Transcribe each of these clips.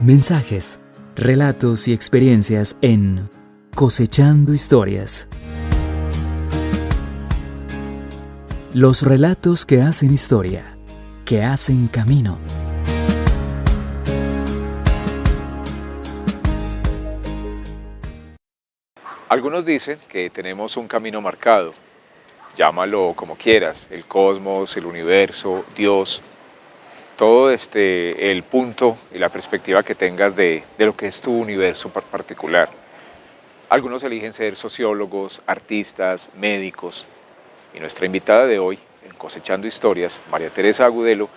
Mensajes, relatos y experiencias en Cosechando Historias. Los relatos que hacen historia, que hacen camino. Algunos dicen que tenemos un camino marcado, llámalo como quieras, el cosmos, el universo, Dios, todo desde el punto y la perspectiva que tengas de lo que es tu universo particular. Algunos eligen ser sociólogos, artistas, médicos, y nuestra invitada de hoy, en Cosechando Historias, María Teresa Agudelo,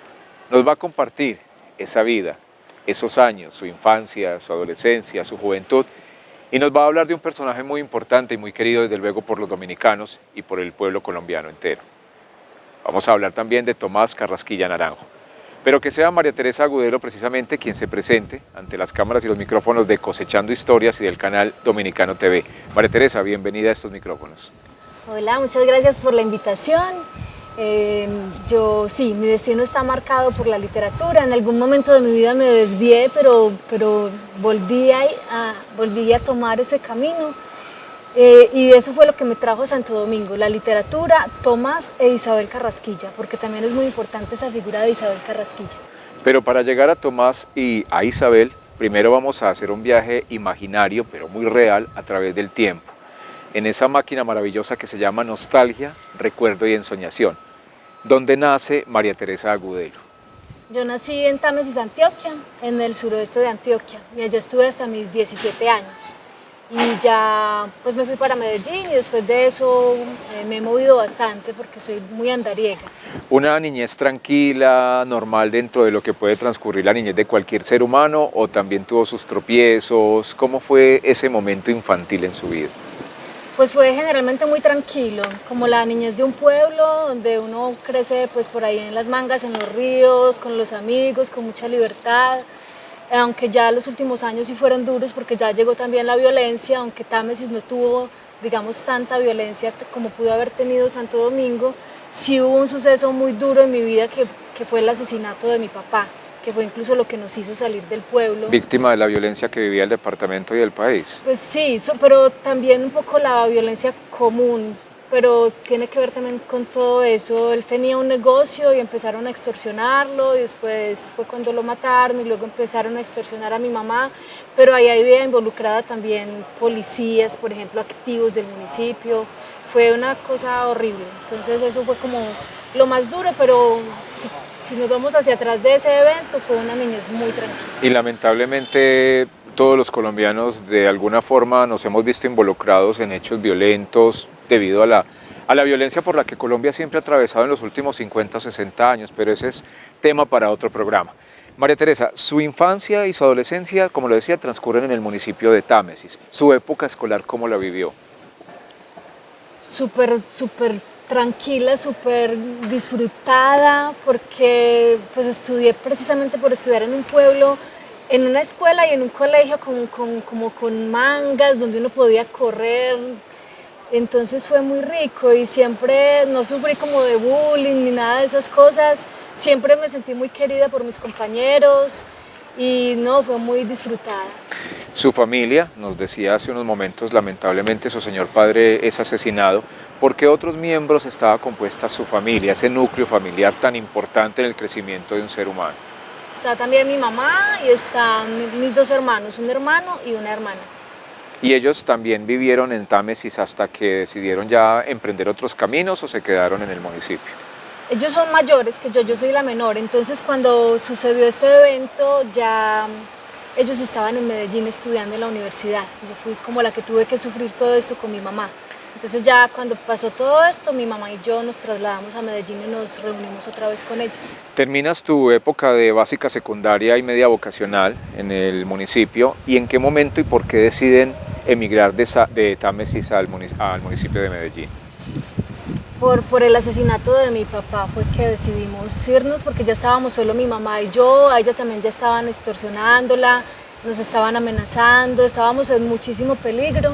nos va a compartir esa vida, esos años, su infancia, su adolescencia, su juventud, y nos va a hablar de un personaje muy importante y muy querido desde luego por los dominicanos y por el pueblo colombiano entero. Vamos a hablar también de Tomás Carrasquilla Naranjo, pero que sea María Teresa Agudelo precisamente quien se presente ante las cámaras y los micrófonos de Cosechando Historias y del canal Dominicano TV. María Teresa, bienvenida a estos micrófonos. Hola, muchas gracias por la invitación. Sí, mi destino está marcado por la literatura. En algún momento de mi vida me desvié, pero volví a tomar ese camino. Y eso fue lo que me trajo a Santo Domingo, la literatura, Tomás e Isabel Carrasquilla, porque también es muy importante esa figura de Isabel Carrasquilla. Pero para llegar a Tomás y a Isabel, primero vamos a hacer un viaje imaginario, pero muy real, a través del tiempo, en esa máquina maravillosa que se llama nostalgia, recuerdo y ensoñación, donde nace María Teresa Agudelo. Yo nací en Támesis, Antioquia, en el suroeste de Antioquia, y allá estuve hasta mis 17 años. Y ya pues me fui para Medellín y después de eso me he movido bastante porque soy muy andariega. ¿Una niñez tranquila, normal dentro de lo que puede transcurrir la niñez de cualquier ser humano o también tuvo sus tropiezos? ¿Cómo fue ese momento infantil en su vida? Pues fue generalmente muy tranquilo, como la niñez de un pueblo donde uno crece pues por ahí en las mangas, en los ríos, con los amigos, con mucha libertad. Aunque ya los últimos años sí fueron duros porque ya llegó también la violencia, aunque Támesis no tuvo, digamos, tanta violencia como pudo haber tenido Santo Domingo, sí hubo un suceso muy duro en mi vida que fue el asesinato de mi papá, que fue incluso lo que nos hizo salir del pueblo. ¿Víctima de la violencia que vivía el departamento y el país? Pues sí, pero también un poco la violencia común, pero tiene que ver también con todo eso. Él tenía un negocio y empezaron a extorsionarlo y después fue cuando lo mataron y luego empezaron a extorsionar a mi mamá, pero ahí había involucrada también policías, por ejemplo, activos del municipio. Fue una cosa horrible, entonces eso fue como lo más duro, pero si nos vamos hacia atrás de ese evento fue una niñez muy tranquila. Y lamentablemente todos los colombianos de alguna forma nos hemos visto involucrados en hechos violentos debido a la violencia por la que Colombia siempre ha atravesado en los últimos 50 o 60 años, pero ese es tema para otro programa. María Teresa, su infancia y su adolescencia, como lo decía, transcurren en el municipio de Támesis. ¿Su época escolar cómo la vivió? Súper tranquila, súper disfrutada, porque pues estudié precisamente por estudiar en un pueblo, en una escuela y en un colegio como con mangas, donde uno podía correr. Entonces fue muy rico y siempre no sufrí como de bullying ni nada de esas cosas. Siempre me sentí muy querida por mis compañeros y no, fue muy disfrutada. Su familia, nos decía hace unos momentos, lamentablemente su señor padre es asesinado. ¿Por qué otros miembros estaba compuesta su familia, ese núcleo familiar tan importante en el crecimiento de un ser humano? Está también mi mamá y están mis dos hermanos, un hermano y una hermana. ¿Y ellos también vivieron en Támesis hasta que decidieron ya emprender otros caminos o se quedaron en el municipio? Ellos son mayores que yo soy la menor, entonces cuando sucedió este evento ya ellos estaban en Medellín estudiando en la universidad. Yo fui como la que tuve que sufrir todo esto con mi mamá. Entonces ya cuando pasó todo esto, mi mamá y yo nos trasladamos a Medellín y nos reunimos otra vez con ellos. Terminas tu época de básica, secundaria y media vocacional en el municipio. ¿Y en qué momento y por qué deciden emigrar de Támesis al municipio de Medellín? Por el asesinato de mi papá fue que decidimos irnos porque ya estábamos solo mi mamá y yo, a ella también ya estaban extorsionándola, nos estaban amenazando, estábamos en muchísimo peligro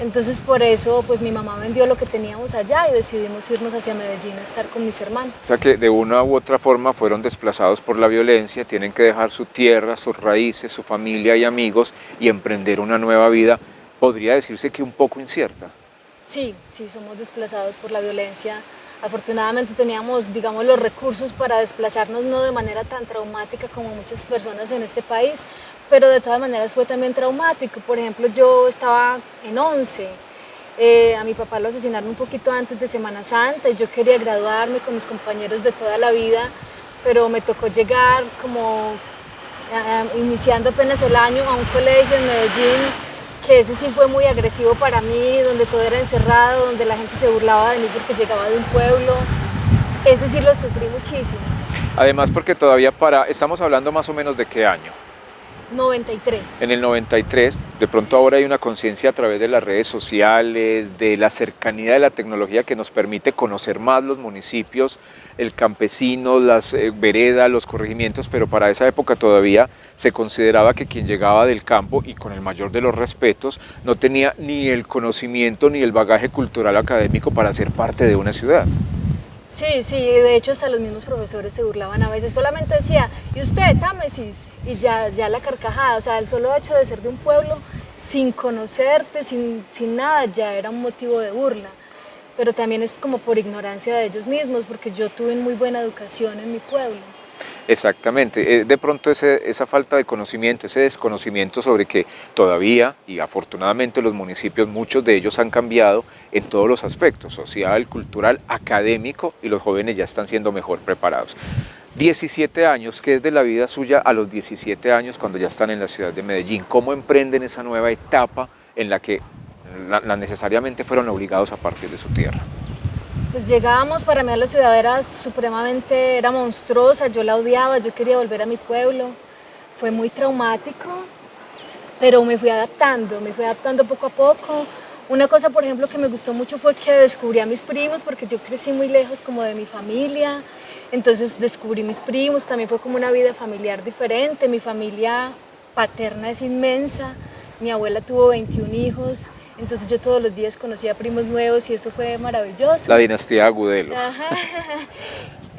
Entonces por eso pues mi mamá vendió lo que teníamos allá y decidimos irnos hacia Medellín a estar con mis hermanos. O sea que de una u otra forma fueron desplazados por la violencia, tienen que dejar su tierra, sus raíces, su familia y amigos y emprender una nueva vida, podría decirse que un poco incierta. Sí, sí, somos desplazados por la violencia. Afortunadamente teníamos, digamos, los recursos para desplazarnos no de manera tan traumática como muchas personas en este país, pero de todas maneras fue también traumático. Por ejemplo, yo estaba en 11, a mi papá lo asesinaron un poquito antes de Semana Santa y yo quería graduarme con mis compañeros de toda la vida, pero me tocó llegar como iniciando apenas el año a un colegio en Medellín, que ese sí fue muy agresivo para mí, donde todo era encerrado, donde la gente se burlaba de mí porque llegaba de un pueblo. Ese sí lo sufrí muchísimo. Además porque todavía estamos hablando más o menos de qué año. 93. En el 93, de pronto ahora hay una conciencia a través de las redes sociales, de la cercanía de la tecnología que nos permite conocer más los municipios, el campesino, las veredas, los corregimientos, pero para esa época todavía se consideraba que quien llegaba del campo, y con el mayor de los respetos, no tenía ni el conocimiento ni el bagaje cultural académico para ser parte de una ciudad. Sí, sí, de hecho hasta los mismos profesores se burlaban a veces, solamente decía, ¿y usted, Támesis? Y ya la carcajada, o sea, el solo hecho de ser de un pueblo sin conocerte, sin nada, ya era un motivo de burla. Pero también es como por ignorancia de ellos mismos, porque yo tuve muy buena educación en mi pueblo. Exactamente, de pronto esa falta de conocimiento, ese desconocimiento sobre que todavía y afortunadamente los municipios, muchos de ellos han cambiado en todos los aspectos, social, cultural, académico, y los jóvenes ya están siendo mejor preparados. 17 años, ¿qué es de la vida suya a los 17 años cuando ya están en la ciudad de Medellín? ¿Cómo emprenden esa nueva etapa en la que necesariamente fueron obligados a partir de su tierra? Pues llegábamos, para mí la ciudad era monstruosa, yo la odiaba, yo quería volver a mi pueblo. Fue muy traumático, pero me fui adaptando poco a poco. Una cosa, por ejemplo, que me gustó mucho fue que descubrí a mis primos, porque yo crecí muy lejos como de mi familia. Entonces descubrí mis primos, también fue como una vida familiar diferente. Mi familia paterna es inmensa, mi abuela tuvo 21 hijos. Entonces yo todos los días conocía primos nuevos y eso fue maravilloso. La dinastía Agudelo. Ajá.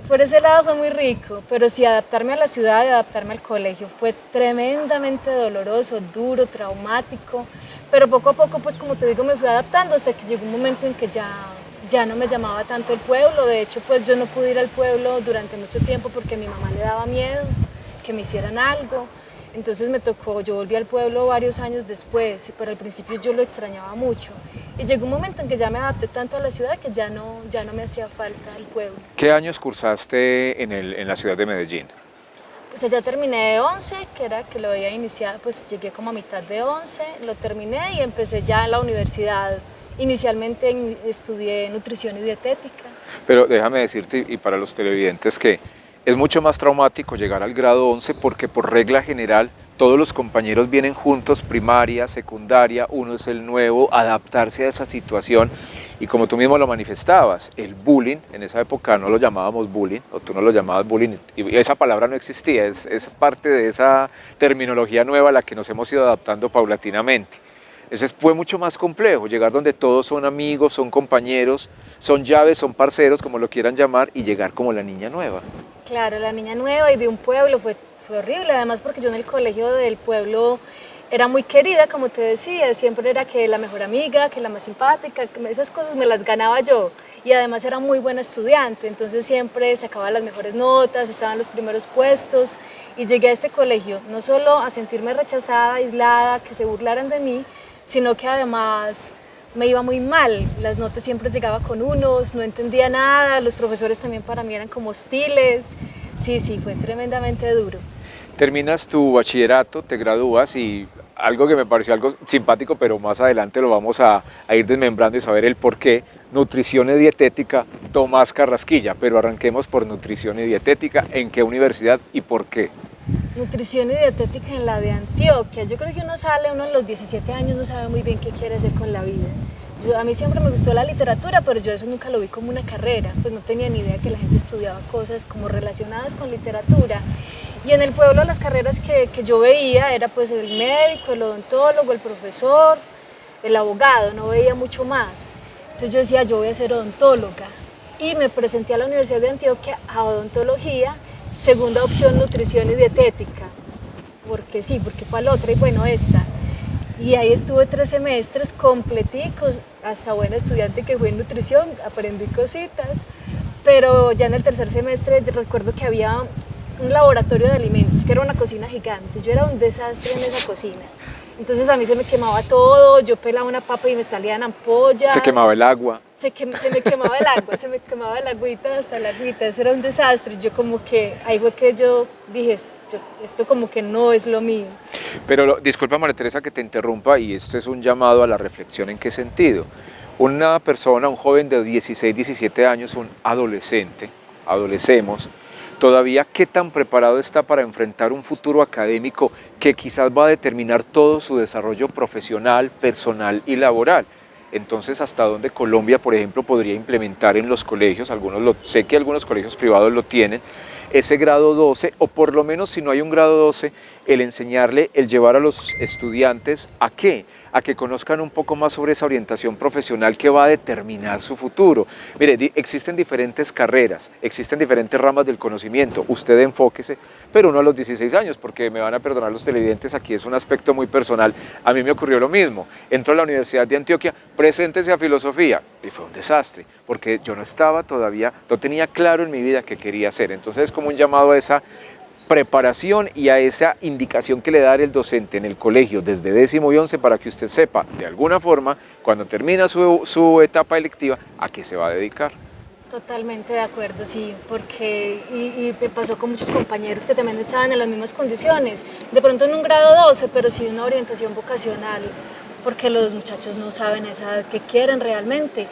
Por ese lado fue muy rico, pero sí adaptarme a la ciudad y adaptarme al colegio fue tremendamente doloroso, duro, traumático, pero poco a poco, pues como te digo, me fui adaptando hasta que llegó un momento en que ya no me llamaba tanto el pueblo. De hecho, pues yo no pude ir al pueblo durante mucho tiempo porque a mi mamá le daba miedo que me hicieran algo. Entonces me tocó, yo volví al pueblo varios años después, pero al principio yo lo extrañaba mucho. Y llegó un momento en que ya me adapté tanto a la ciudad que ya no me hacía falta el pueblo. ¿Qué años cursaste en la ciudad de Medellín? Pues allá terminé de 11, que era que lo había iniciado, pues llegué como a mitad de 11, lo terminé y empecé ya en la universidad. Inicialmente estudié nutrición y dietética. Pero déjame decirte, y para los televidentes, que es mucho más traumático llegar al grado 11 porque por regla general todos los compañeros vienen juntos, primaria, secundaria, uno es el nuevo, adaptarse a esa situación. Y como tú mismo lo manifestabas, el bullying, en esa época no lo llamábamos bullying, o tú no lo llamabas bullying, y esa palabra no existía, es parte de esa terminología nueva a la que nos hemos ido adaptando paulatinamente. Eso fue mucho más complejo, llegar donde todos son amigos, son compañeros, son llaves, son parceros, como lo quieran llamar, y llegar como la niña nueva. Claro, la niña nueva y de un pueblo fue horrible, además porque yo en el colegio del pueblo era muy querida, como te decía, siempre era que la mejor amiga, que la más simpática, esas cosas me las ganaba yo y además era muy buena estudiante, entonces siempre sacaba las mejores notas, estaba en los primeros puestos y llegué a este colegio no solo a sentirme rechazada, aislada, que se burlaran de mí, sino que además me iba muy mal, las notas siempre llegaba con unos, no entendía nada, los profesores también para mí eran como hostiles, sí, fue tremendamente duro. Terminas tu bachillerato, te gradúas y algo que me pareció algo simpático, pero más adelante lo vamos a ir desmembrando y saber el por qué, nutrición y dietética, Tomás Carrasquilla, pero arranquemos por nutrición y dietética, ¿en qué universidad y por qué? Nutrición y dietética en la de Antioquia. Yo creo que uno a los 17 años no sabe muy bien qué quiere hacer con la vida. A mí siempre me gustó la literatura, pero yo eso nunca lo vi como una carrera, pues no tenía ni idea que la gente estudiaba cosas como relacionadas con literatura. Y en el pueblo las carreras que yo veía era pues el médico, el odontólogo, el profesor, el abogado, no veía mucho más. Entonces yo decía, yo voy a ser odontóloga. Y me presenté a la Universidad de Antioquia a odontología, segunda opción nutrición y dietética. Porque sí, porque ¿cuál otra? Y bueno, esta. Y ahí estuve 3 semestres completicos, hasta buena estudiante que fui en nutrición, aprendí cositas, pero ya en el tercer semestre recuerdo que había un laboratorio de alimentos, que era una cocina gigante. Yo era un desastre en esa cocina. Entonces a mí se me quemaba todo, yo pelaba una papa y me salían ampollas. Se quemaba el agua. Se me quemaba el agua, se me quemaba el agüita hasta la agüita, eso era un desastre. Yo como que, ahí fue que yo dije, esto como que no es lo mío. Pero disculpa María Teresa que te interrumpa, y esto es un llamado a la reflexión. ¿En qué sentido? Una persona, un joven de 16, 17 años, un adolescente, adolecemos, todavía qué tan preparado está para enfrentar un futuro académico que quizás va a determinar todo su desarrollo profesional, personal y laboral. Entonces, ¿hasta dónde Colombia, por ejemplo, podría implementar en los colegios, sé que algunos colegios privados lo tienen, ese grado 12, o por lo menos si no hay un grado 12, el enseñarle, el llevar a los estudiantes ¿a qué? A que conozcan un poco más sobre esa orientación profesional que va a determinar su futuro. Mire, existen diferentes carreras, existen diferentes ramas del conocimiento, usted enfóquese, pero no a los 16 años, porque me van a perdonar los televidentes, aquí es un aspecto muy personal. A mí me ocurrió lo mismo, entro a la Universidad de Antioquia, preséntese a filosofía, y fue un desastre, porque yo no estaba todavía, no tenía claro en mi vida qué quería hacer. Entonces es como un llamado a esa preparación y a esa indicación que le da el docente en el colegio desde 10º y 11 para que usted sepa de alguna forma cuando termina su etapa electiva a qué se va a dedicar. Totalmente de acuerdo, sí, porque y me pasó con muchos compañeros que también estaban en las mismas condiciones, de pronto en un grado 12, pero sí una orientación vocacional, porque los muchachos no saben qué quieren realmente.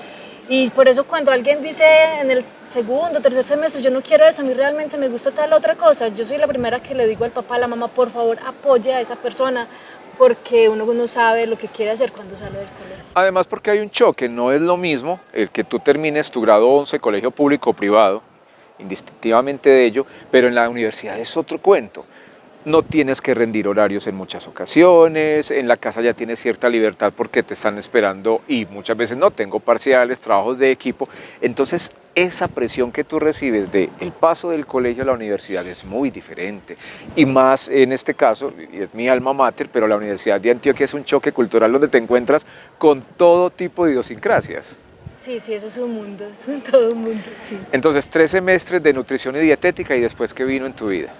Y por eso cuando alguien dice en el segundo, tercer semestre, yo no quiero eso, a mí realmente me gusta tal otra cosa, yo soy la primera que le digo al papá, a la mamá, por favor apoye a esa persona, porque uno no sabe lo que quiere hacer cuando sale del colegio. Además porque hay un choque, no es lo mismo el que tú termines tu grado 11, colegio público o privado, indistintivamente de ello, pero en la universidad es otro cuento. No tienes que rendir horarios en muchas ocasiones, en la casa ya tienes cierta libertad porque te están esperando y muchas veces no, tengo parciales, trabajos de equipo. Entonces esa presión que tú recibes del paso del colegio a la universidad es muy diferente. Y más en este caso, y es mi alma mater, pero la Universidad de Antioquia es un choque cultural donde te encuentras con todo tipo de idiosincrasias. Sí, eso es un mundo, es todo un mundo, sí. Entonces 3 semestres de nutrición y dietética y después ¿qué vino en tu vida?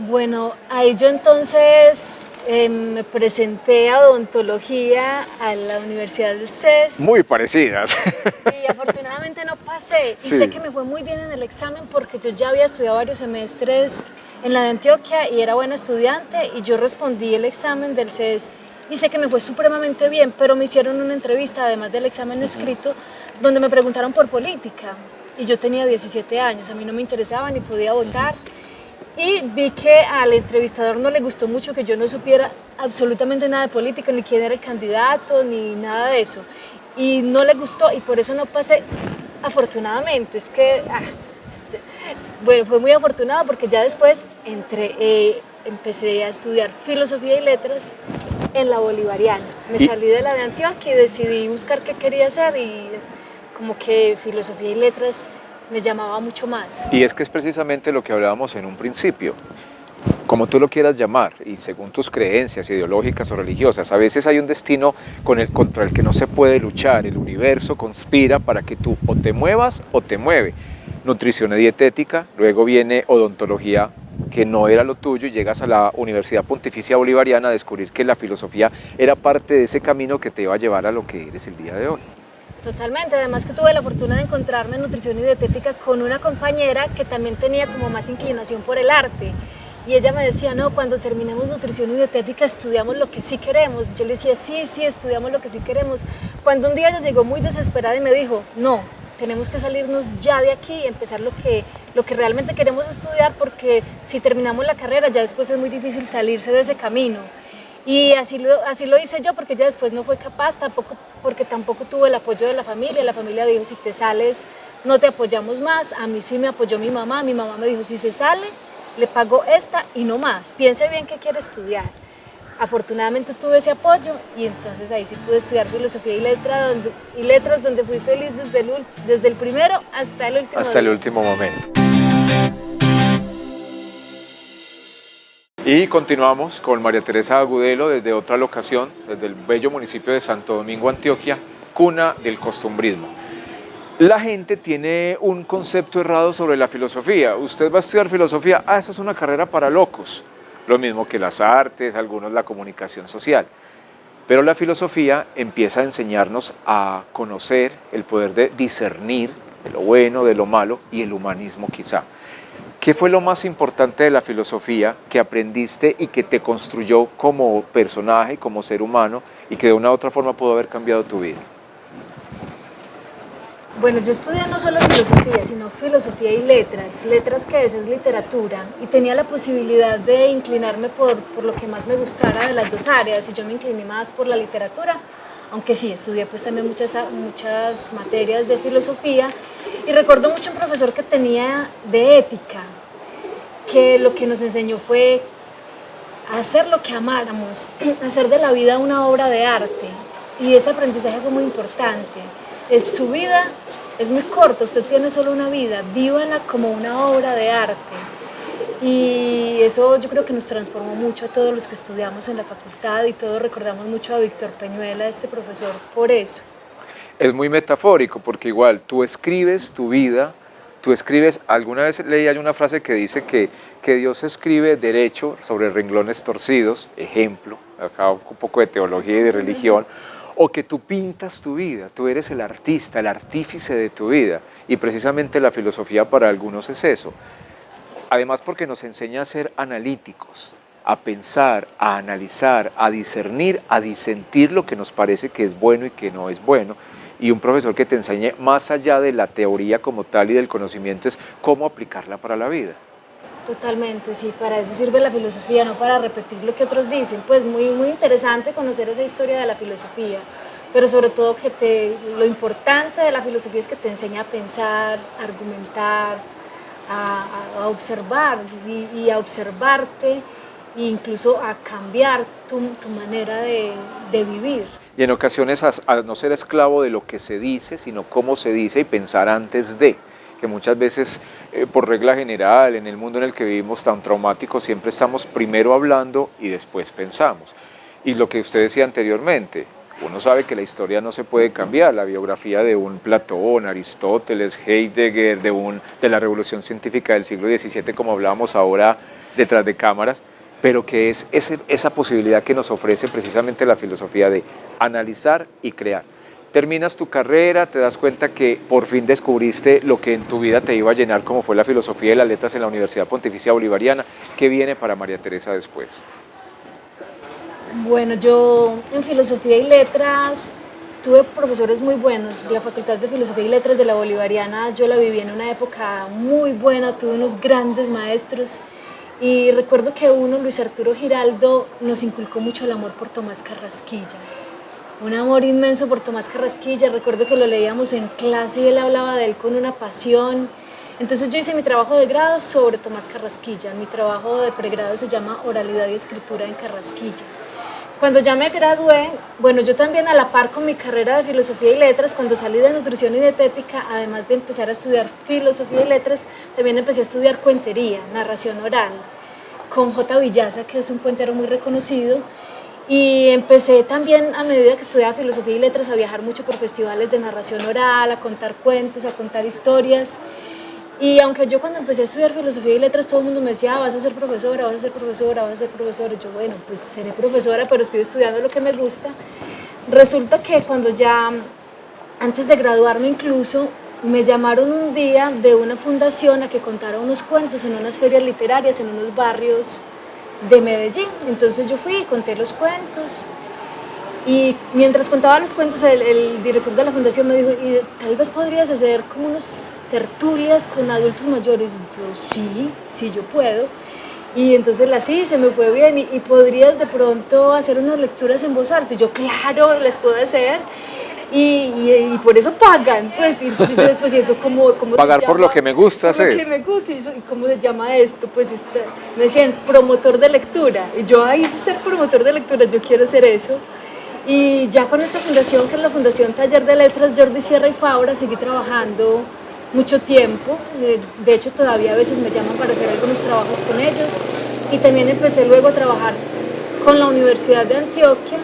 Bueno, ahí yo entonces me presenté a odontología a la Universidad del CES. Muy parecidas. Y afortunadamente no pasé. Y Sí. sé que me fue muy bien en el examen porque yo ya había estudiado varios semestres en la de Antioquia y era buena estudiante y yo respondí el examen del CES y sé que me fue supremamente bien, pero me hicieron una entrevista, además del examen escrito, donde me preguntaron por política. Y yo tenía 17 años, a mí no me interesaba ni podía votar. Y vi que al entrevistador no le gustó mucho que yo no supiera absolutamente nada de política, ni quién era el candidato, ni nada de eso. Y no le gustó y por eso no pasé, afortunadamente. Es que, bueno, fue muy afortunado porque ya después empecé a estudiar filosofía y letras en la Bolivariana. Me salí de la de Antioquia y decidí buscar qué quería hacer y como que filosofía y letras me llamaba mucho más. Y es que es precisamente lo que hablábamos en un principio, como tú lo quieras llamar, y según tus creencias ideológicas o religiosas, a veces hay un destino contra el que no se puede luchar, el universo conspira para que tú o te muevas o te mueve. Nutrición y dietética, luego viene odontología, que no era lo tuyo, y llegas a la Universidad Pontificia Bolivariana a descubrir que la filosofía era parte de ese camino que te iba a llevar a lo que eres el día de hoy. Totalmente, además que tuve la fortuna de encontrarme en nutrición y dietética con una compañera que también tenía como más inclinación por el arte y ella me decía, no, cuando terminemos nutrición y dietética estudiamos lo que sí queremos. Yo le decía, sí, estudiamos lo que sí queremos. Cuando un día ella llegó muy desesperada y me dijo, no, tenemos que salirnos ya de aquí y empezar lo que realmente queremos estudiar, porque si terminamos la carrera ya después es muy difícil salirse de ese camino. Y así lo hice yo, porque ella después no fue capaz, porque tampoco tuvo el apoyo de la familia. La familia dijo, si te sales, no te apoyamos más. A mí sí me apoyó mi mamá me dijo, si se sale, le pago esta y no más. Piense bien qué quiere estudiar. afortunadamente tuve ese apoyo y entonces ahí sí pude estudiar filosofía y letras donde fui feliz desde el primero hasta el último Hasta el día. último momento. Y continuamos con María Teresa Agudelo desde otra locación, desde el bello municipio de Santo Domingo, Antioquia, cuna del costumbrismo. La gente tiene un concepto errado sobre la filosofía. Usted va a estudiar filosofía, esa es una carrera para locos. Lo mismo que las artes, algunos la comunicación social. Pero la filosofía empieza a enseñarnos a conocer el poder de discernir de lo bueno, de lo malo y el humanismo quizá. ¿Qué fue lo más importante de la filosofía que aprendiste y que te construyó como personaje, como ser humano y que de una u otra forma pudo haber cambiado tu vida? Bueno, yo estudié no solo filosofía, sino filosofía y letras. Letras que es literatura y tenía la posibilidad de inclinarme por lo que más me gustara de las dos áreas y yo me incliné más por la literatura, aunque sí, estudié pues también muchas materias de filosofía y recuerdo mucho un profesor que tenía de ética, que lo que nos enseñó fue hacer lo que amáramos, hacer de la vida una obra de arte y ese aprendizaje fue muy importante. Su vida es muy corta, usted tiene solo una vida, vívala como una obra de arte. Y eso yo creo que nos transformó mucho a todos los que estudiamos en la facultad y todos recordamos mucho a Víctor Peñuela, este profesor, por eso. Es muy metafórico porque igual tú escribes tu vida, tú escribes, alguna vez leí hay una frase que dice que Dios escribe derecho sobre renglones torcidos, ejemplo, acá un poco de teología y de religión, o que tú pintas tu vida, tú eres el artista, el artífice de tu vida, y precisamente la filosofía para algunos es eso. Además porque nos enseña a ser analíticos, a pensar, a analizar, a discernir, a disentir lo que nos parece que es bueno y que no es bueno, y un profesor que te enseñe más allá de la teoría como tal y del conocimiento es cómo aplicarla para la vida. Totalmente, sí, para eso sirve la filosofía, no para repetir lo que otros dicen. Pues muy interesante conocer esa historia de la filosofía, pero sobre todo lo importante de la filosofía es que te enseña a pensar, a argumentar, a observar y a observarte e incluso a cambiar tu manera de vivir. Y en ocasiones a no ser esclavo de lo que se dice, sino cómo se dice y pensar antes de, que muchas veces por regla general en el mundo en el que vivimos tan traumático siempre estamos primero hablando y después pensamos. Y lo que usted decía anteriormente, uno sabe que la historia no se puede cambiar, la biografía de un Platón, Aristóteles, Heidegger, de la revolución científica del siglo XVII como hablábamos ahora detrás de cámaras, pero que es esa posibilidad que nos ofrece precisamente la filosofía de analizar y crear. Terminas tu carrera, te das cuenta que por fin descubriste lo que en tu vida te iba a llenar, como fue la filosofía y las letras en la Universidad Pontificia Bolivariana. ¿Qué viene para María Teresa después? Bueno, yo en filosofía y letras tuve profesores muy buenos. La Facultad de Filosofía y Letras de la Bolivariana yo la viví en una época muy buena, tuve unos grandes maestros y recuerdo que Luis Arturo Giraldo, nos inculcó mucho el amor por Tomás Carrasquilla. Un amor inmenso por Tomás Carrasquilla, recuerdo que lo leíamos en clase y él hablaba de él con una pasión. Entonces yo hice mi trabajo de grado sobre Tomás Carrasquilla, mi trabajo de pregrado se llama Oralidad y Escritura en Carrasquilla. Cuando ya me gradué, bueno, yo también a la par con mi carrera de Filosofía y Letras, cuando salí de Nutrición y Dietética, además de empezar a estudiar Filosofía y Letras, también empecé a estudiar cuentería, narración oral, con J. Villaza, que es un cuentero muy reconocido. Y empecé también, a medida que estudiaba Filosofía y Letras, a viajar mucho por festivales de narración oral, a contar cuentos, a contar historias. Y aunque yo cuando empecé a estudiar Filosofía y Letras, todo el mundo me decía, vas a ser profesora, vas a ser profesora, vas a ser profesora. Y yo, bueno, pues seré profesora, pero estoy estudiando lo que me gusta. Resulta que cuando ya, antes de graduarme incluso, me llamaron un día de una fundación a que contara unos cuentos en unas ferias literarias, en unos barrios de Medellín. Entonces yo fui y conté los cuentos y mientras contaba los cuentos el director de la fundación me dijo, y tal vez podrías hacer como unos tertulias con adultos mayores. Yo sí yo puedo. Y entonces las hice, me fue bien y podrías de pronto hacer unas lecturas en voz alta. Y yo claro, les puedo hacer. y por eso pagan, pues, y entonces yo después, ¿y eso cómo Pagar se por llama? lo que me gusta Por lo hacer. que me gusta, y cómo se llama esto, pues, me decían, promotor de lectura, y yo, ay, eso es ser promotor de lectura, yo quiero ser eso. Y ya con esta fundación, que es la Fundación Taller de Letras Jordi Sierra y Fabra, seguí trabajando mucho tiempo, de hecho todavía a veces me llaman para hacer algunos trabajos con ellos, y también empecé luego a trabajar con la Universidad de Antioquia,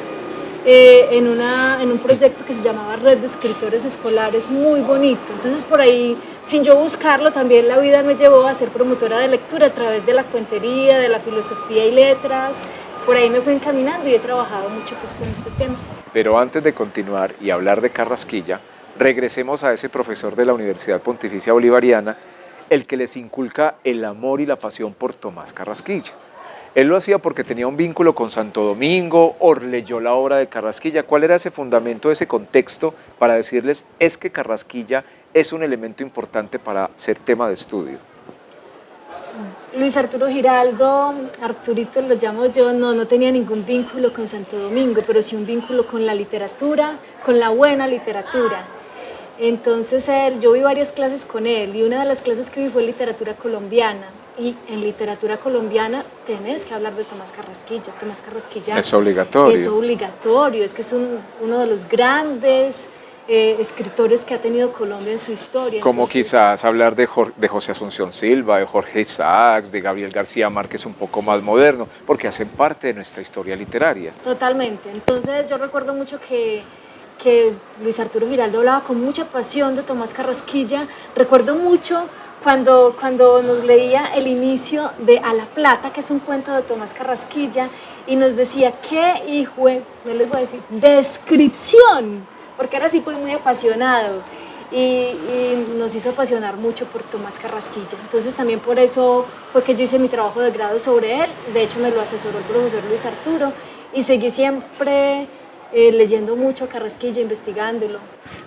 en un proyecto que se llamaba Red de Escritores Escolares, muy bonito. Entonces por ahí, sin yo buscarlo, también la vida me llevó a ser promotora de lectura a través de la cuentería, de la filosofía y letras. Por ahí me fui encaminando y he trabajado mucho pues con este tema. Pero antes de continuar y hablar de Carrasquilla, regresemos a ese profesor de la Universidad Pontificia Bolivariana, el que les inculca el amor y la pasión por Tomás Carrasquilla. Él lo hacía porque tenía un vínculo con Santo Domingo o leyó la obra de Carrasquilla. ¿Cuál era ese fundamento, ese contexto para decirles es que Carrasquilla es un elemento importante para ser tema de estudio? Luis Arturo Giraldo, Arturito lo llamo yo, no tenía ningún vínculo con Santo Domingo, pero sí un vínculo con la literatura, con la buena literatura. Entonces yo vi varias clases con él y una de las clases que vi fue literatura colombiana. Y en literatura colombiana tenés que hablar de Tomás Carrasquilla. Tomás Carrasquilla es obligatorio. Es obligatorio, es que es uno de los grandes escritores que ha tenido Colombia en su historia. Como entonces, quizás hablar de José Asunción Silva, de Jorge Isaacs, de Gabriel García Márquez un poco más moderno, porque hacen parte de nuestra historia literaria. Totalmente. Entonces yo recuerdo mucho que Luis Arturo Giraldo hablaba con mucha pasión de Tomás Carrasquilla. Recuerdo mucho cuando nos leía el inicio de A la Plata, que es un cuento de Tomás Carrasquilla, y nos decía, qué hijo, no les voy a decir, descripción, porque era así pues muy apasionado, y nos hizo apasionar mucho por Tomás Carrasquilla. Entonces también por eso fue que yo hice mi trabajo de grado sobre él, de hecho me lo asesoró el profesor Luis Arturo, y seguí siempre leyendo mucho a Carrasquilla, investigándolo.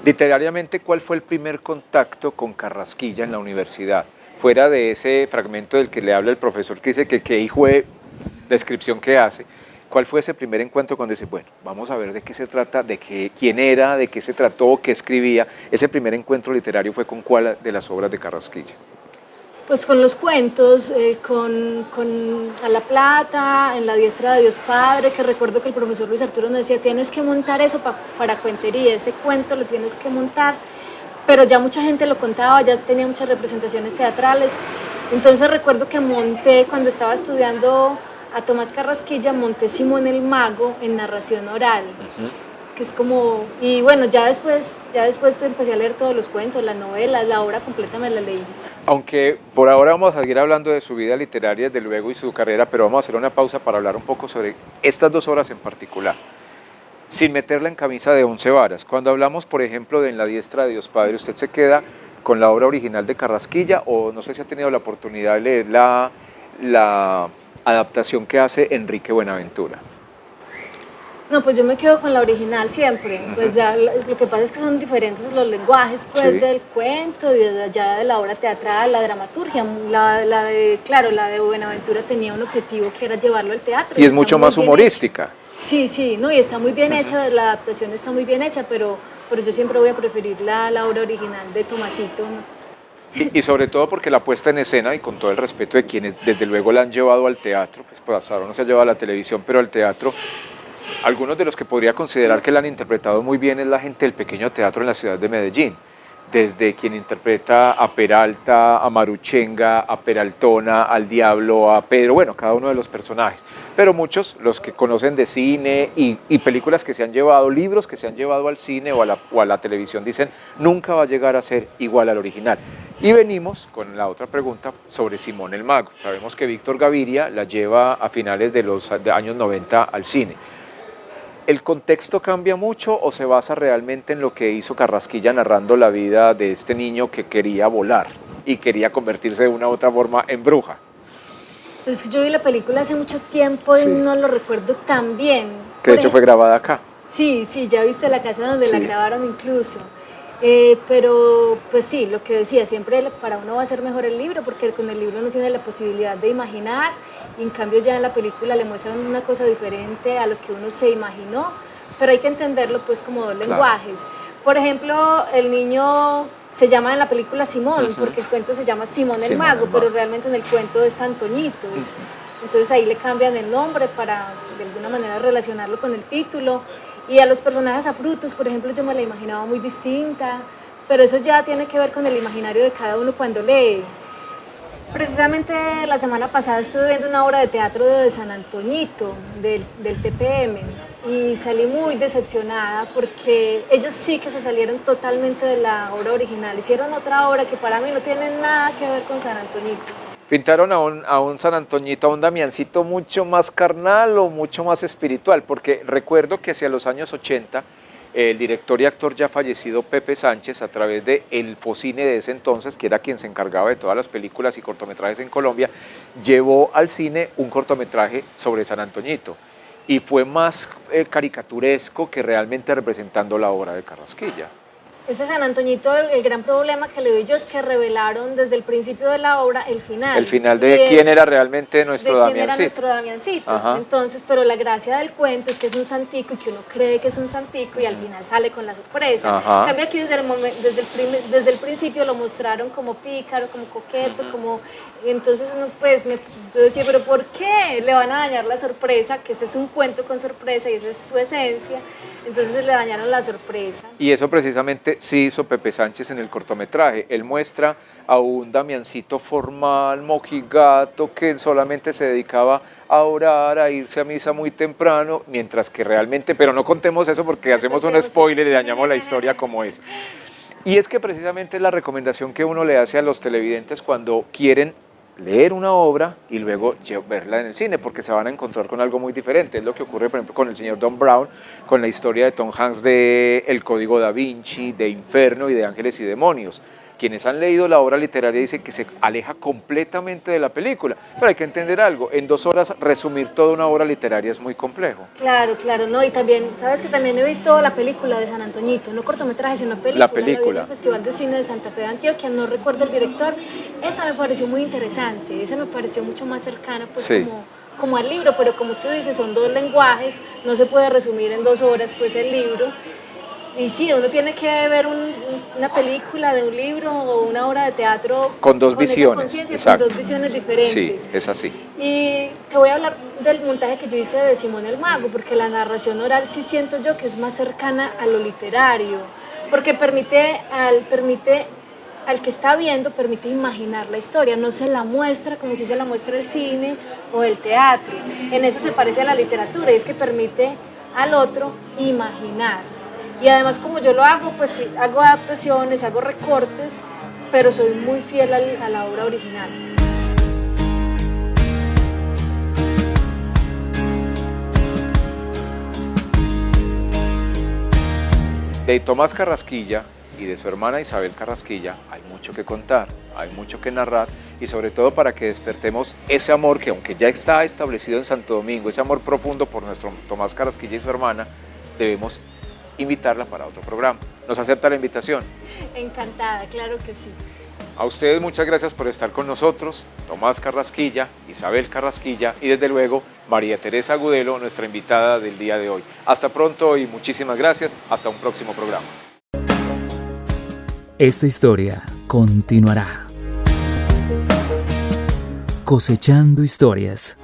Literariamente, ¿cuál fue el primer contacto con Carrasquilla en la universidad? Fuera de ese fragmento del que le habla el profesor que dice que qué hijo de descripción que hace, ¿cuál fue ese primer encuentro cuando dice, bueno, vamos a ver de qué se trata, quién era, de qué se trató, qué escribía? Ese primer encuentro literario fue con cuál de las obras de Carrasquilla. Pues con los cuentos, con A la Plata, en La Diestra de Dios Padre, que recuerdo que el profesor Luis Arturo nos decía, tienes que montar eso para cuentería, ese cuento lo tienes que montar, pero ya mucha gente lo contaba, ya tenía muchas representaciones teatrales. Entonces recuerdo que monté, cuando estaba estudiando a Tomás Carrasquilla, monté Simón el Mago en narración oral. Que es como, y bueno, ya después empecé a leer todos los cuentos, las novelas, la obra completa me la leí. Aunque por ahora vamos a seguir hablando de su vida literaria, desde luego, y su carrera, pero vamos a hacer una pausa para hablar un poco sobre estas dos obras en particular, sin meterla en camisa de 11 varas. Cuando hablamos, por ejemplo, de En la Diestra de Dios Padre, ¿usted se queda con la obra original de Carrasquilla o no sé si ha tenido la oportunidad de leer la adaptación que hace Enrique Buenaventura? No, pues yo me quedo con la original siempre, pues ya lo que pasa es que son diferentes los lenguajes pues sí, del cuento y ya de la obra teatral, la dramaturgia, la de Buenaventura tenía un objetivo que era llevarlo al teatro. Y es mucho más humorística. Sí, no, y está muy bien hecha, la adaptación está muy bien hecha, pero yo siempre voy a preferir la obra original de Tomasito, ¿no? Y sobre todo porque la puesta en escena, y con todo el respeto de quienes desde luego la han llevado al teatro, pues hasta ahora no se ha llevado a la televisión, pero al teatro, algunos de los que podría considerar que la han interpretado muy bien es la gente del pequeño teatro en la ciudad de Medellín, desde quien interpreta a Peralta, a Maruchenga, a Peraltona, al Diablo, a Pedro, bueno, cada uno de los personajes. Pero muchos, los que conocen de cine y películas que se han llevado, libros que se han llevado al cine o a la televisión, dicen, nunca va a llegar a ser igual al original. Y venimos con la otra pregunta sobre Simón el Mago. Sabemos que Víctor Gaviria la lleva a finales de los años 90 al cine. ¿El contexto cambia mucho o se basa realmente en lo que hizo Carrasquilla narrando la vida de este niño que quería volar y quería convertirse de una u otra forma en bruja? Pues yo vi la película hace mucho tiempo y no lo recuerdo tan bien. Que de hecho fue grabada acá. Sí, ya viste la casa donde la grabaron incluso. Pero pues sí, lo que decía, siempre para uno va a ser mejor el libro porque con el libro uno tiene la posibilidad de imaginar y en cambio ya en la película le muestran una cosa diferente a lo que uno se imaginó, pero hay que entenderlo pues como dos lenguajes. Por ejemplo, el niño se llama en la película Simón, porque el cuento se llama Simón el Mago, pero realmente en el cuento es Santoñito. Entonces ahí le cambian el nombre para de alguna manera relacionarlo con el título. Y a los personajes a frutos, por ejemplo, yo me la imaginaba muy distinta, pero eso ya tiene que ver con el imaginario de cada uno cuando lee. Precisamente la semana pasada estuve viendo una obra de teatro de San Antoñito, del TPM, y salí muy decepcionada porque ellos sí que se salieron totalmente de la obra original. Hicieron otra obra que para mí no tiene nada que ver con San Antoñito. Pintaron a un San Antoñito, a un Damiancito mucho más carnal o mucho más espiritual, porque recuerdo que hacia los años 80, el director y actor ya fallecido Pepe Sánchez, a través de el Focine de ese entonces, que era quien se encargaba de todas las películas y cortometrajes en Colombia, llevó al cine un cortometraje sobre San Antoñito, y fue más caricaturesco que realmente representando la obra de Carrasquilla. Este San Antoñito, el gran problema que le doy yo es que revelaron desde el principio de la obra el final. El final de quién era realmente nuestro Damiancito. De quién era nuestro Damiancito. Entonces, pero la gracia del cuento es que es un santico y que uno cree que es un santico y al final sale con la sorpresa. En cambio aquí desde el principio lo mostraron como pícaro, como coqueto, como... Entonces uno pues yo decía, pero ¿por qué le van a dañar la sorpresa? Que este es un cuento con sorpresa y esa es su esencia. Entonces le dañaron la sorpresa. Y eso precisamente sí hizo Pepe Sánchez en el cortometraje. Él muestra a un Damiancito formal, mojigato, que solamente se dedicaba a orar, a irse a misa muy temprano, mientras que realmente, pero no contemos eso porque hacemos un spoiler y dañamos la historia como es. Y es que precisamente es la recomendación que uno le hace a los televidentes cuando quieren leer una obra y luego verla en el cine, porque se van a encontrar con algo muy diferente. Es lo que ocurre, por ejemplo, con el señor Don Brown, con la historia de Tom Hanks de El Código Da Vinci, de Inferno y de Ángeles y Demonios. Quienes han leído la obra literaria dicen que se aleja completamente de la película, pero hay que entender algo, en 2 horas resumir toda una obra literaria es muy complejo. Claro, no, y también, sabes que también he visto la película de San Antoñito, no cortometraje, sino película. La película. La vi en el Festival de Cine de Santa Fe de Antioquia, no recuerdo el director, esa me pareció muy interesante, esa me pareció mucho más cercana, pues sí, como al libro, pero como tú dices, son 2 lenguajes, no se puede resumir en 2 horas pues el libro. Y sí, uno tiene que ver una película de un libro o una obra de teatro con 2 visiones, con 2 visiones diferentes. Sí, es así. Y te voy a hablar del montaje que yo hice de Simón el Mago, porque la narración oral sí siento yo que es más cercana a lo literario, porque permite al que está viendo, permite imaginar la historia, no se la muestra como si se la muestra el cine o el teatro. En eso se parece a la literatura, y es que permite al otro imaginar. Y además como yo lo hago, pues sí, hago adaptaciones, hago recortes, pero soy muy fiel a la obra original. De Tomás Carrasquilla y de su hermana Isabel Carrasquilla hay mucho que contar, hay mucho que narrar y sobre todo para que despertemos ese amor que aunque ya está establecido en Santo Domingo, ese amor profundo por nuestro Tomás Carrasquilla y su hermana, debemos invitarla para otro programa. ¿Nos acepta la invitación? Encantada, claro que sí. A ustedes muchas gracias por estar con nosotros, Tomás Carrasquilla, Isabel Carrasquilla y desde luego María Teresa Agudelo, nuestra invitada del día de hoy. Hasta pronto y muchísimas gracias, hasta un próximo programa. Esta historia continuará. Cosechando historias.